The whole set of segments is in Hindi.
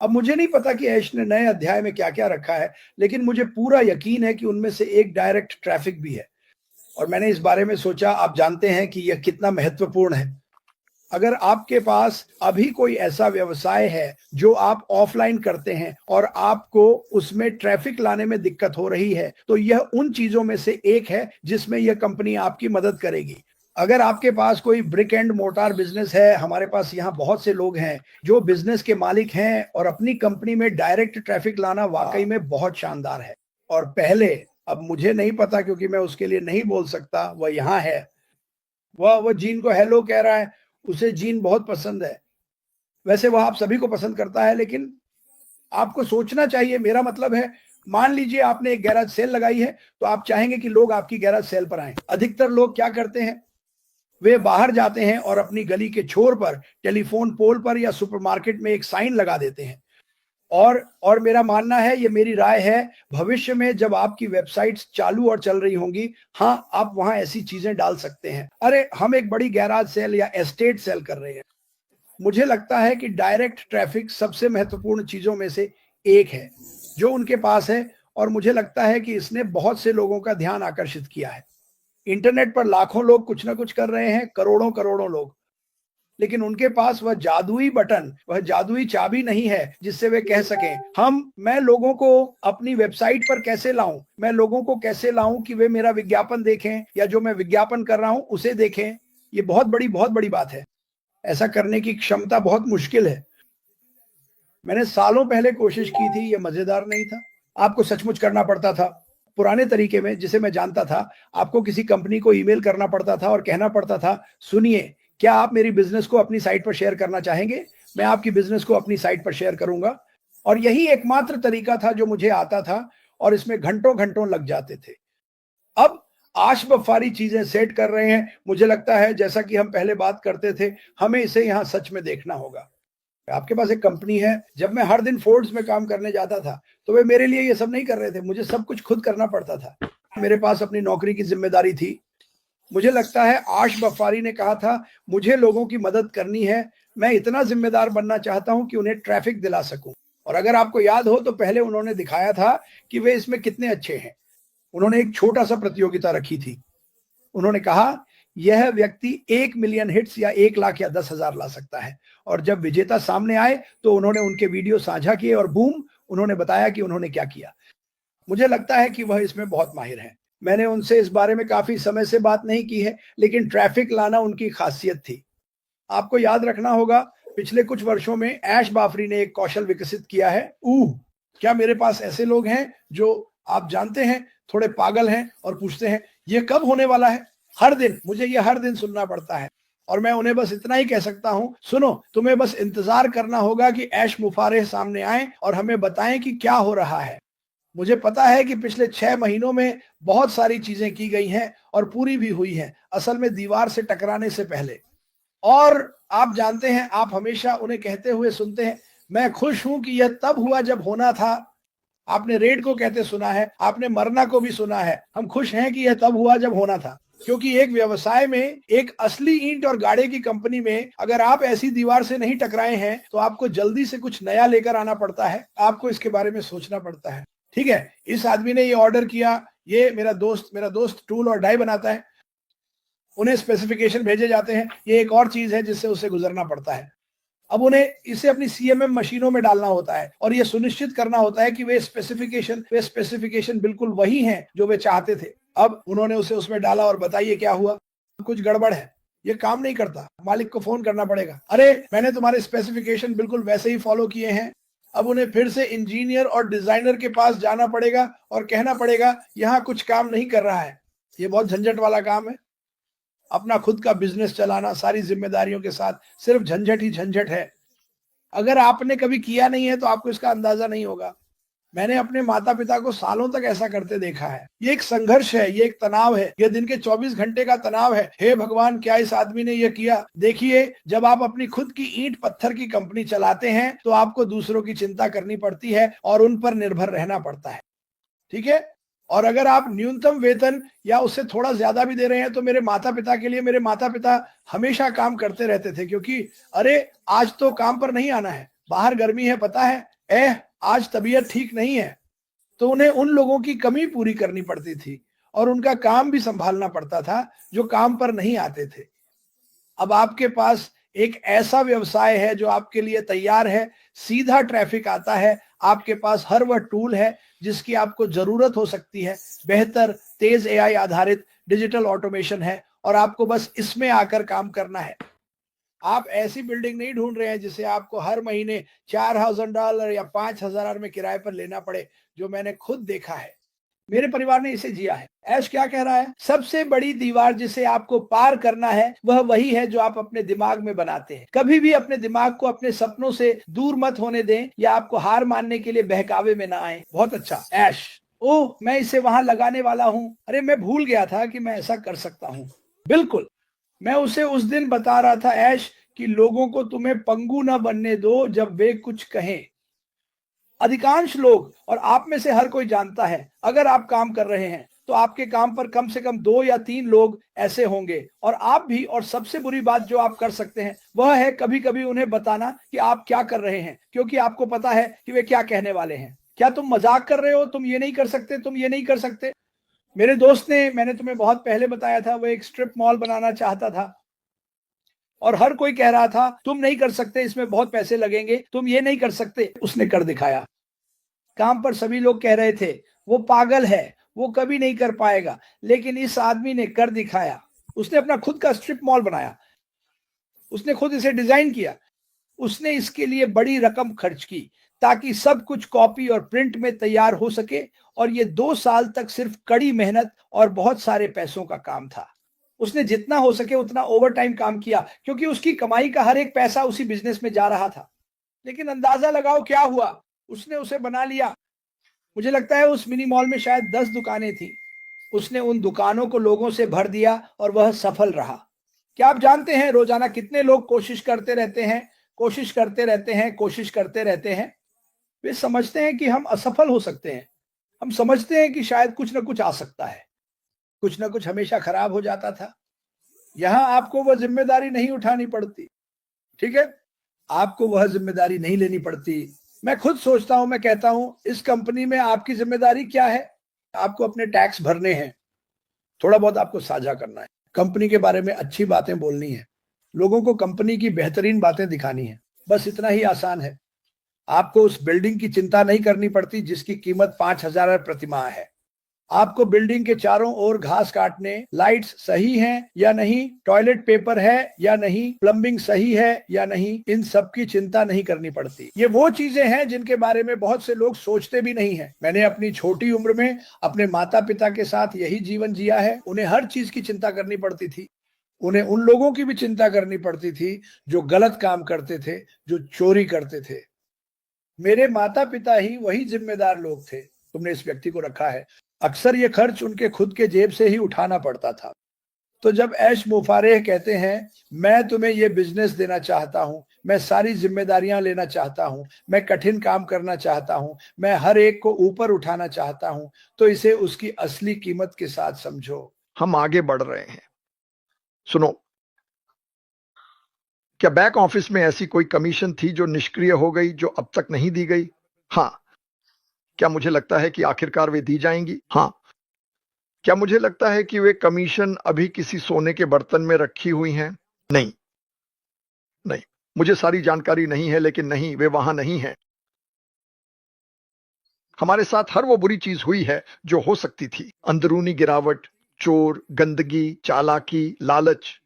अब मुझे नहीं पता कि ऐश ने नए अध्याय में क्या-क्या रखा है, लेकिन मुझे पूरा यकीन है कि उनमें से एक डायरेक्ट ट्रैफिक भी है। और मैंने इस बारे में सोचा, आप जानते हैं कि यह कितना महत्वपूर्ण है। अगर आपके पास अभी कोई ऐसा व्यवसाय है जो आप ऑफलाइन करते हैं और आपको उसमें ट्रैफिक लाने में दिक्कत हो रही है, तो यह उन चीजों में से एक है जिसमें यह कंपनी आपकी मदद करेगी। अगर आपके पास कोई ब्रिक एंड मोर्टार बिजनेस है, हमारे पास यहाँ बहुत से लोग हैं जो बिजनेस के मालिक हैं और अपनी कंपनी में डायरेक्ट ट्रैफिक लाना वाकई में बहुत शानदार है। और पहले, अब मुझे नहीं पता क्योंकि मैं उसके लिए नहीं बोल सकता, वह यहाँ है। वह जीन को हेलो कह रहा है, उसे जीन बहुत पसंद है। वैसे वह आप सभी को पसंद करता है, लेकिन आपको सोचना चाहिए। मेरा मतलब है, मान लीजिए आपने एक गैराज सेल लगाई है, तो आप चाहेंगे कि लोग आपकी गैराज सेल पर आएं। अधिकतर लोग क्या करते हैं, वे बाहर जाते हैं और अपनी गली के छोर पर, टेलीफोन पोल पर या सुपरमार्केट में एक साइन लगा देते हैं। और मेरा मानना है, ये मेरी राय है, भविष्य में जब आपकी वेबसाइट्स चालू और चल रही होंगी, हाँ, आप वहां ऐसी चीजें डाल सकते हैं। अरे, हम एक बड़ी गैराज सेल या एस्टेट सेल कर रहे हैं। मुझे लगता है कि डायरेक्ट ट्रैफिक सबसे महत्वपूर्ण चीजों में से एक है जो उनके पास है, और मुझे लगता है कि इसने बहुत से लोगों का ध्यान आकर्षित किया है। इंटरनेट पर लाखों लोग कुछ ना कुछ कर रहे हैं, करोड़ों करोड़ों लोग, लेकिन उनके पास वह जादुई बटन, वह जादुई चाबी नहीं है जिससे वे कह सकें, मैं लोगों को अपनी वेबसाइट पर कैसे लाऊं, मैं लोगों को कैसे लाऊं कि वे मेरा विज्ञापन देखें या जो मैं विज्ञापन कर रहा हूं उसे देखें। ये बहुत बड़ी बात है। ऐसा करने की क्षमता बहुत मुश्किल है। मैंने सालों पहले कोशिश की थी, ये मजेदार नहीं था। आपको सचमुच करना पड़ता था। पुराने तरीके में, जिसे मैं जानता था, आपको किसी कंपनी को ईमेल करना पड़ता था और कहना पड़ता था, सुनिए, क्या आप मेरी बिजनेस को अपनी साइट पर शेयर करना चाहेंगे? मैं आपकी बिजनेस को अपनी साइट पर शेयर करूंगा। और यही एकमात्र तरीका था जो मुझे आता था, और इसमें घंटों घंटों लग जाते थे। अब आशबफारी चीजें सेट कर रहे हैं। मुझे लगता है, जैसा कि हम पहले बात करते थे, हमें इसे यहां सच में देखना होगा। आपके पास एक कंपनी है। जब मैं हर दिन फोर्ड्स में काम करने जाता था, तो वे मेरे लिए ये सब नहीं कर रहे थे, मुझे सब कुछ खुद करना पड़ता था। मेरे पास अपनी नौकरी की जिम्मेदारी थी। मुझे लगता है आश बफारी ने कहा था, मुझे लोगों की मदद करनी है, मैं इतना जिम्मेदार बनना चाहता हूं कि उन्हें ट्रैफिक दिला सकूं। और अगर आपको याद हो, तो पहले उन्होंने दिखाया था कि वे इसमें कितने अच्छे हैं। उन्होंने एक छोटा सा प्रतियोगिता रखी थी। उन्होंने कहा, यह व्यक्ति 1 मिलियन हिट्स या 1 लाख या 10,000 ला सकता है। और जब विजेता सामने आए, तो उन्होंने उनके वीडियो साझा किए और बूम, उन्होंने बताया कि उन्होंने क्या किया। मुझे लगता है कि वह इसमें बहुत माहिर हैं। मैंने उनसे इस बारे में काफी समय से बात नहीं की है, लेकिन ट्रैफिक लाना उनकी खासियत थी। आपको याद रखना होगा, पिछले कुछ वर्षों में ऐश बाफरी ने एक कौशल विकसित किया है। क्या मेरे पास ऐसे लोग हैं जो, आप जानते हैं, थोड़े पागल हैं और पूछते हैं, ये कब होने वाला है? हर दिन मुझे ये हर दिन सुनना पड़ता है, और मैं उन्हें बस इतना ही कह सकता हूं, सुनो, तुम्हें बस इंतजार करना होगा कि ऐश मुफारेह सामने आए और हमें बताएं कि क्या हो रहा है। मुझे पता है कि पिछले 6 महीनों में बहुत सारी चीजें की गई हैं और पूरी भी हुई हैं, असल में दीवार से टकराने से पहले। और आप जानते हैं, आप हमेशा उन्हें कहते हुए सुनते हैं, मैं खुश हूं कि यह तब हुआ जब होना था। आपने रेड को कहते सुना है, आपने मरना को भी सुना है, हम खुश हैं कि यह तब हुआ जब होना था। क्योंकि एक व्यवसाय में, एक असली ईंट और गाड़े की कंपनी में, अगर आप ऐसी दीवार से नहीं टकराए हैं, तो आपको जल्दी से कुछ नया लेकर आना पड़ता है। आपको इसके बारे में सोचना पड़ता है। ठीक है, इस आदमी ने ये ऑर्डर किया, ये मेरा दोस्त टूल और डाई बनाता है, उन्हें स्पेसिफिकेशन भेजे जाते हैं, ये एक और चीज है जिससे उसे गुजरना पड़ता है। अब उन्हें इसे अपनी सीएमएम मशीनों में डालना होता है और ये सुनिश्चित करना होता है कि वे स्पेसिफिकेशन बिल्कुल वही हैं जो वे चाहते थे। अब उन्होंने उसे उसमें डाला और बताइए क्या हुआ? कुछ गड़बड़ है, ये काम नहीं करता, मालिक को फोन करना पड़ेगा। अरे, मैंने तुम्हारे स्पेसिफिकेशन बिल्कुल वैसे ही फॉलो किए हैं। अब उन्हें फिर से इंजीनियर और डिजाइनर के पास जाना पड़ेगा और कहना पड़ेगा, यहाँ कुछ काम नहीं कर रहा है। ये बहुत झंझट वाला काम है। अपना खुद का बिजनेस चलाना सारी जिम्मेदारियों के साथ सिर्फ झंझट ही झंझट है। अगर आपने कभी किया नहीं है तो आपको इसका अंदाजा नहीं होगा। मैंने अपने माता पिता को सालों तक ऐसा करते देखा है। ये एक संघर्ष है, ये एक तनाव है, ये दिन के 24 घंटे का तनाव है। हे भगवान, क्या इस आदमी ने ये किया? देखिए, जब आप अपनी खुद की ईंट पत्थर की कंपनी चलाते हैं, तो आपको दूसरों की चिंता करनी पड़ती है और उन पर निर्भर रहना पड़ता है। ठीक है, और अगर आप न्यूनतम वेतन या उससे थोड़ा ज्यादा भी दे रहे हैं, तो मेरे माता पिता के लिए, मेरे माता पिता हमेशा काम करते रहते थे, क्योंकि अरे, आज तो काम पर नहीं आना है, बाहर गर्मी है पता है, आज तबीयत ठीक नहीं है, तो उन्हें उन लोगों की कमी पूरी करनी पड़ती थी और उनका काम भी संभालना पड़ता था जो काम पर नहीं आते थे। अब आपके पास एक ऐसा व्यवसाय है जो आपके लिए तैयार है, सीधा ट्रैफिक आता है, आपके पास हर वह टूल है जिसकी आपको जरूरत हो सकती है, बेहतर तेज एआई आधारित डिजिटल ऑटोमेशन है और आपको बस इसमें आकर काम करना है। आप ऐसी बिल्डिंग नहीं ढूंढ रहे हैं जिसे आपको हर महीने $4000 या $5000 में किराए पर लेना पड़े, जो मैंने खुद देखा है। मेरे परिवार ने इसे जिया है। ऐश क्या कह रहा है? सबसे बड़ी दीवार जिसे आपको पार करना है वह वही है जो आप अपने दिमाग में बनाते हैं। कभी भी अपने दिमाग को अपने सपनों से दूर मत होने दें या आपको हार मानने के लिए बहकावे में ना आए। बहुत अच्छा ऐश, ओह मैं इसे वहां लगाने वाला हूं, अरे मैं भूल गया था कि मैं ऐसा कर सकता हूं। बिल्कुल, मैं उसे उस दिन बता रहा था ऐश कि लोगों को तुम्हें पंगु न बनने दो जब वे कुछ कहें। अधिकांश लोग और आप में से हर कोई जानता है, अगर आप काम कर रहे हैं तो आपके काम पर कम से कम 2 या 3 लोग ऐसे होंगे और आप भी। और सबसे बुरी बात जो आप कर सकते हैं वह है कभी कभी उन्हें बताना कि आप क्या कर रहे हैं, क्योंकि आपको पता है कि वे क्या कहने वाले हैं। क्या तुम मजाक कर रहे हो? तुम ये नहीं कर सकते, तुम ये नहीं कर सकते। मेरे दोस्त ने, मैंने तुम्हें बहुत पहले बताया था, वो एक स्ट्रिप मॉल बनाना चाहता था और हर कोई कह रहा था तुम नहीं कर सकते, इसमें बहुत पैसे लगेंगे, तुम ये नहीं कर सकते। उसने कर दिखाया। काम पर सभी लोग कह रहे थे वो पागल है, वो कभी नहीं कर पाएगा, लेकिन इस आदमी ने कर दिखाया। उसने अपना खुद का स्ट्रिप मॉल बनाया, उसने खुद इसे डिजाइन किया, उसने इसके लिए बड़ी रकम खर्च की ताकि सब कुछ कॉपी और प्रिंट में तैयार हो सके। और ये 2 साल तक सिर्फ कड़ी मेहनत और बहुत सारे पैसों का काम था। उसने जितना हो सके उतना ओवर टाइम काम किया क्योंकि उसकी कमाई का हर एक पैसा उसी बिजनेस में जा रहा था। लेकिन अंदाजा लगाओ क्या हुआ, उसने उसे बना लिया। मुझे लगता है उस मिनी मॉल में शायद 10 दुकानें थी। उसने उन दुकानों को लोगों से भर दिया और वह सफल रहा। क्या आप जानते हैं रोजाना कितने लोग कोशिश करते रहते हैं, कोशिश करते रहते हैं, कोशिश करते रहते हैं? वे समझते हैं कि हम असफल हो सकते हैं। हम समझते हैं कि शायद कुछ ना कुछ आ सकता है। कुछ ना कुछ हमेशा खराब हो जाता था। यहां आपको वह जिम्मेदारी नहीं उठानी पड़ती, ठीक है? आपको वह जिम्मेदारी नहीं लेनी पड़ती। मैं खुद सोचता हूं, मैं कहता हूं इस कंपनी में आपकी जिम्मेदारी क्या है? आपको अपने टैक्स भरने हैं, थोड़ा बहुत आपको साझा करना है, कंपनी के बारे में अच्छी बातें बोलनी है, लोगों को कंपनी की बेहतरीन बातें दिखानी है। बस इतना ही आसान है। आपको उस बिल्डिंग की चिंता नहीं करनी पड़ती जिसकी कीमत 5000 प्रति माह है। आपको बिल्डिंग के चारों ओर घास काटने, लाइट्स सही हैं या नहीं, टॉयलेट पेपर है या नहीं, प्लम्बिंग सही है या नहीं, इन सब की चिंता नहीं करनी पड़ती। ये वो चीजें हैं जिनके बारे में बहुत से लोग सोचते भी नहीं है। मैंने अपनी छोटी उम्र में अपने माता पिता के साथ यही जीवन जिया है। उन्हें हर चीज की चिंता करनी पड़ती थी। उन्हें उन लोगों की भी चिंता करनी पड़ती थी जो गलत काम करते थे, जो चोरी करते थे। मेरे माता पिता ही वही जिम्मेदार लोग थे। तुमने इस व्यक्ति को रखा है। अक्सर ये खर्च उनके खुद के जेब से ही उठाना पड़ता था। तो जब ऐश मुफारेह कहते हैं मैं तुम्हें ये बिजनेस देना चाहता हूं, मैं सारी जिम्मेदारियां लेना चाहता हूं, मैं कठिन काम करना चाहता हूं, मैं हर एक को ऊपर उठाना चाहता हूं, तो इसे उसकी असली कीमत के साथ समझो। हम आगे बढ़ रहे हैं। सुनो, क्या बैक ऑफिस में ऐसी कोई कमीशन थी जो निष्क्रिय हो गई, जो अब तक नहीं दी गई? हाँ। क्या मुझे लगता है कि आखिरकार वे दी जाएंगी? हाँ। क्या मुझे लगता है कि वे कमीशन अभी किसी सोने के बर्तन में रखी हुई हैं? नहीं, नहीं, मुझे सारी जानकारी नहीं है, लेकिन नहीं, वे वहां नहीं हैं। हमारे साथ हर वो बुरी चीज हुई है जो हो सकती थी। अंदरूनी गिरावट, चोर, गंदगी, चालाकी, लालच,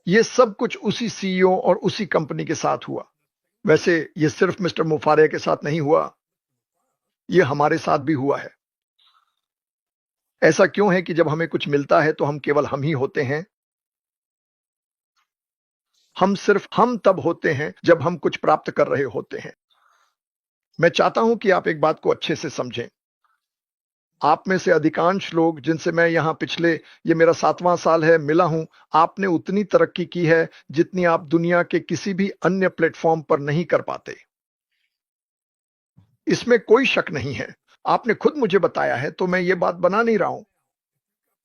ये सब कुछ उसी सीईओ और उसी कंपनी के साथ हुआ। वैसे ये सिर्फ मिस्टर मुफारे के साथ नहीं हुआ, ये हमारे साथ भी हुआ है। ऐसा क्यों है कि जब हमें कुछ मिलता है तो हम केवल हम ही होते हैं? हम सिर्फ हम तब होते हैं जब हम कुछ प्राप्त कर रहे होते हैं। मैं चाहता हूं कि आप एक बात को अच्छे से समझें। आप में से अधिकांश लोग जिनसे मैं यहां पिछले, ये मेरा 7वां साल है, मिला हूं, आपने उतनी तरक्की की है जितनी आप दुनिया के किसी भी अन्य प्लेटफॉर्म पर नहीं कर पाते। इसमें कोई शक नहीं है। आपने खुद मुझे बताया है, तो मैं ये बात बना नहीं रहा हूं।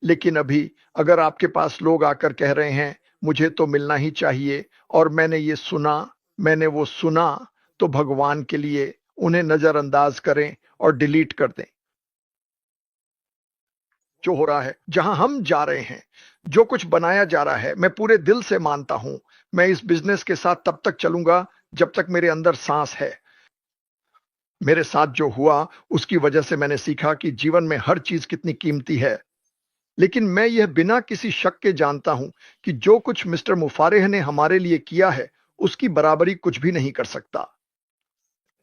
लेकिन अभी अगर आपके पास लोग आकर कह रहे हैं मुझे तो मिलना ही चाहिए और मैंने ये सुना, मैंने वो सुना, तो भगवान के लिए उन्हें नजरअंदाज करें और डिलीट कर दें। जो हो रहा है, जहां हम जा रहे हैं, जो कुछ बनाया जा रहा है, मैं पूरे दिल से मानता हूं, मैं इस बिजनेस के साथ तब तक चलूंगा जब तक मेरे अंदर सांस है। मेरे साथ जो हुआ उसकी वजह से मैंने सीखा कि जीवन में हर चीज कितनी कीमती है। लेकिन मैं यह बिना किसी शक के जानता हूं कि जो कुछ मिस्टर मुफारेह ने हमारे लिए किया है उसकी बराबरी कुछ भी नहीं कर सकता।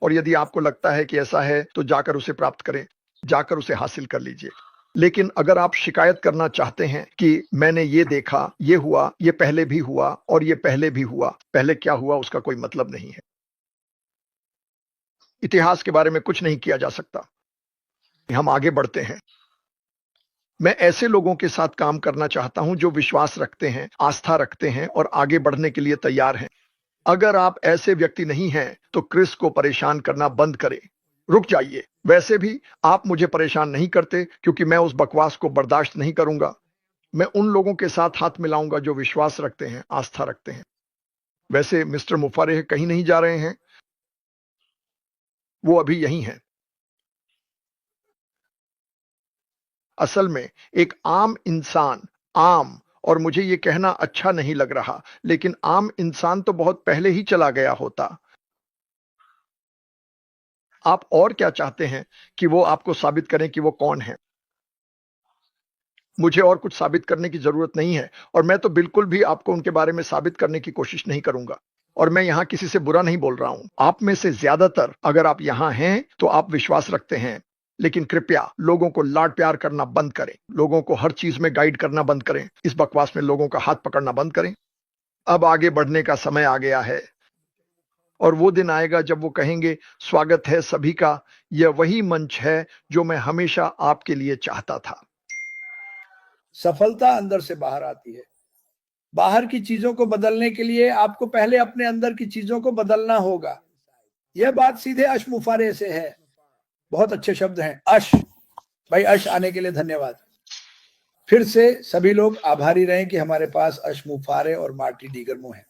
और यदि आपको लगता है कि ऐसा है तो जाकर उसे प्राप्त करें, जाकर उसे हासिल कर लीजिए। लेकिन अगर आप शिकायत करना चाहते हैं कि मैंने ये देखा, ये हुआ, ये पहले भी हुआ और ये पहले भी हुआ, पहले क्या हुआ उसका कोई मतलब नहीं है। इतिहास के बारे में कुछ नहीं किया जा सकता। हम आगे बढ़ते हैं। मैं ऐसे लोगों के साथ काम करना चाहता हूं जो विश्वास रखते हैं, आस्था रखते हैं और आगे बढ़ने के लिए तैयार हैं। अगर आप ऐसे व्यक्ति नहीं हैं तो क्रिस को परेशान करना बंद करें। रुक जाइए। वैसे भी आप मुझे परेशान नहीं करते क्योंकि मैं उस बकवास को बर्दाश्त नहीं करूंगा। मैं उन लोगों के साथ हाथ मिलाऊंगा जो विश्वास रखते हैं, आस्था रखते हैं। वैसे मिस्टर मुफारेह कहीं नहीं जा रहे हैं, वो अभी यहीं हैं। असल में एक आम इंसान, आम, और मुझे ये कहना अच्छा नहीं लग रहा, लेकिन आम इंसान तो बहुत पहले ही चला गया होता। आप और क्या चाहते हैं कि वो आपको साबित करें कि वो कौन है? मुझे और कुछ साबित करने की जरूरत नहीं है और मैं तो बिल्कुल भी आपको उनके बारे में साबित करने की कोशिश नहीं करूंगा। और मैं यहां किसी से बुरा नहीं बोल रहा हूं। आप में से ज्यादातर अगर आप यहां हैं तो आप विश्वास रखते हैं, लेकिन कृपया लोगों को लाड प्यार करना बंद करें, लोगों को हर चीज में गाइड करना बंद करें, इस बकवास में लोगों का हाथ पकड़ना बंद करें। अब आगे बढ़ने का समय आ गया है और वो दिन आएगा जब वो कहेंगे, स्वागत है सभी का, यह वही मंच है जो मैं हमेशा आपके लिए चाहता था। सफलता अंदर से बाहर आती है। बाहर की चीजों को बदलने के लिए आपको पहले अपने अंदर की चीजों को बदलना होगा। यह बात सीधे अश मुफारे से है। बहुत अच्छे शब्द हैं, अश। भाई अश आने के लिए धन्यवाद। फिर से सभी लोग आभारी रहें कि हमारे पास अश मुफारे और मार्टी डीगरमो हैं।